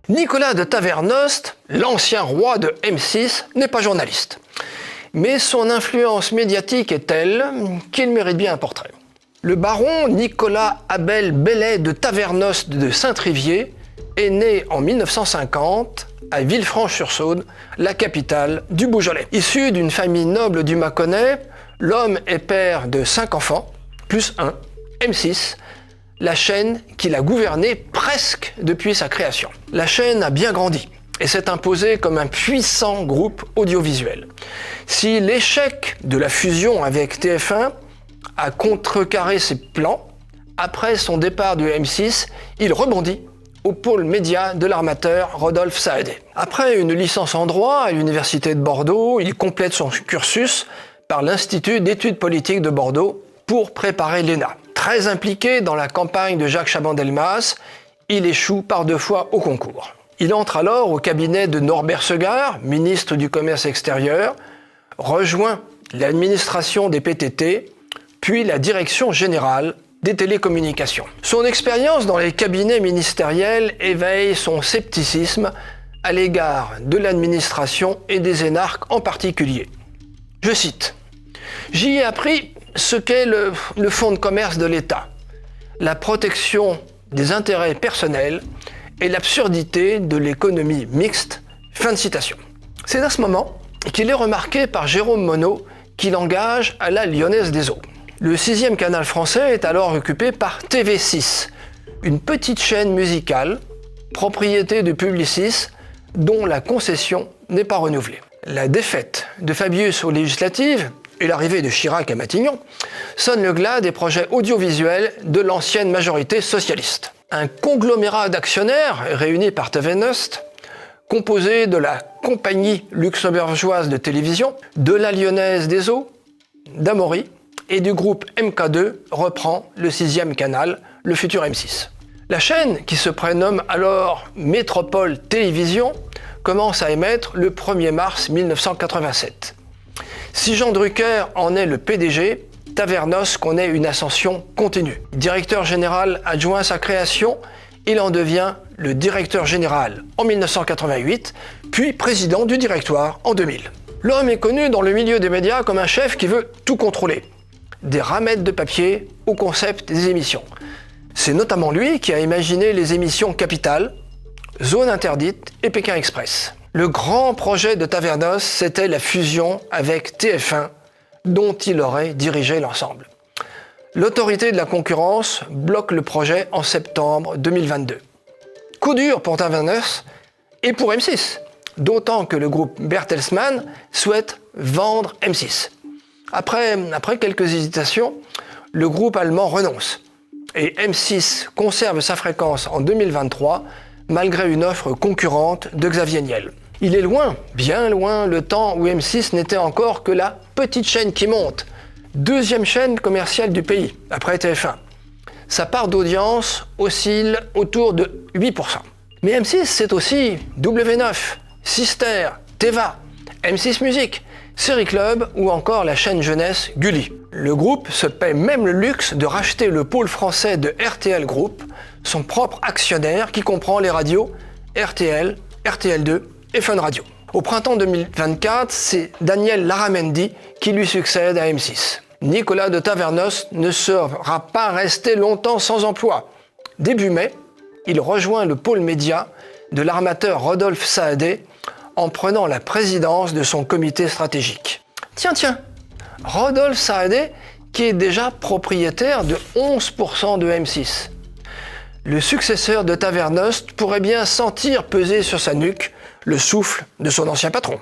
Nicolas de Tavernost, l'ancien roi de M6, n'est pas journaliste. Mais son influence médiatique est telle qu'il mérite bien un portrait. Le baron Nicolas Abel Bellet de Tavernost de Saint-Trivier est né en 1950 à Villefranche-sur-Saône, la capitale du Beaujolais. Issu d'une famille noble du Mâconnais, l'homme est père de 5 enfants, plus un, M6, la chaîne qu'il a gouvernée presque depuis sa création. La chaîne a bien grandi et s'est imposée comme un puissant groupe audiovisuel. Si l'échec de la fusion avec TF1 a contrecarré ses plans, après son départ de M6, il rebondit au pôle média de l'armateur Rodolphe Saadé. Après une licence en droit à l'université de Bordeaux, il complète son cursus par l'Institut d'études politiques de Bordeaux pour préparer l'ENA. Très impliqué dans la campagne de Jacques Chaban-Delmas, il échoue par 2 fois au concours. Il entre alors au cabinet de Norbert Segard, ministre du Commerce extérieur, rejoint l'administration des PTT, puis la direction générale des télécommunications. Son expérience dans les cabinets ministériels éveille son scepticisme à l'égard de l'administration et des énarques en particulier. Je cite « J'y ai appris ce qu'est le fonds de commerce de l'État, la protection des intérêts personnels et l'absurdité de l'économie mixte. » Fin de citation. C'est à ce moment qu'il est remarqué par Jérôme Monod qui l'engage à la Lyonnaise des Eaux. Le 6e canal français est alors occupé par TV6, une petite chaîne musicale, propriété de Publicis, dont la concession n'est pas renouvelée. La défaite de Fabius aux législatives et l'arrivée de Chirac à Matignon sonnent le glas des projets audiovisuels de l'ancienne majorité socialiste. Un conglomérat d'actionnaires réuni par Tavernost, composé de la Compagnie luxembourgeoise de télévision, de la Lyonnaise des Eaux, d'Amaury, et du groupe MK2 reprend le 6e canal, le futur M6. La chaîne, qui se prénomme alors Métropole Télévision, commence à émettre le 1er mars 1987. Si Jean Drucker en est le PDG, Tavernost connaît une ascension continue. Directeur général adjoint à sa création, il en devient le directeur général en 1988, puis président du directoire en 2000. L'homme est connu dans le milieu des médias comme un chef qui veut tout contrôler. Des ramettes de papier au concept des émissions. C'est notamment lui qui a imaginé les émissions Capital, Zone Interdite et Pékin Express. Le grand projet de Tavernost, c'était la fusion avec TF1, dont il aurait dirigé l'ensemble. L'autorité de la concurrence bloque le projet en septembre 2022. Coup dur pour Tavernost et pour M6, d'autant que le groupe Bertelsmann souhaite vendre M6. Après quelques hésitations, le groupe allemand renonce et M6 conserve sa fréquence en 2023 malgré une offre concurrente de Xavier Niel. Il est loin, bien loin, le temps où M6 n'était encore que la petite chaîne qui monte, 2e chaîne commerciale du pays, après TF1. Sa part d'audience oscille autour de 8%. Mais M6, c'est aussi W9, Sister, Teva, M6 Musique, Série Club ou encore la chaîne jeunesse Gulli. Le groupe se paie même le luxe de racheter le pôle français de RTL Group, son propre actionnaire qui comprend les radios RTL, RTL2 et Fun Radio. Au printemps 2024, c'est Daniel Larramendy qui lui succède à M6. Nicolas de Tavernost ne sera pas resté longtemps sans emploi. Début mai, il rejoint le pôle média de l'armateur Rodolphe Saadé en prenant la présidence de son comité stratégique. Tiens, Rodolphe Saadé qui est déjà propriétaire de 11% de M6. Le successeur de Tavernost pourrait bien sentir peser sur sa nuque le souffle de son ancien patron.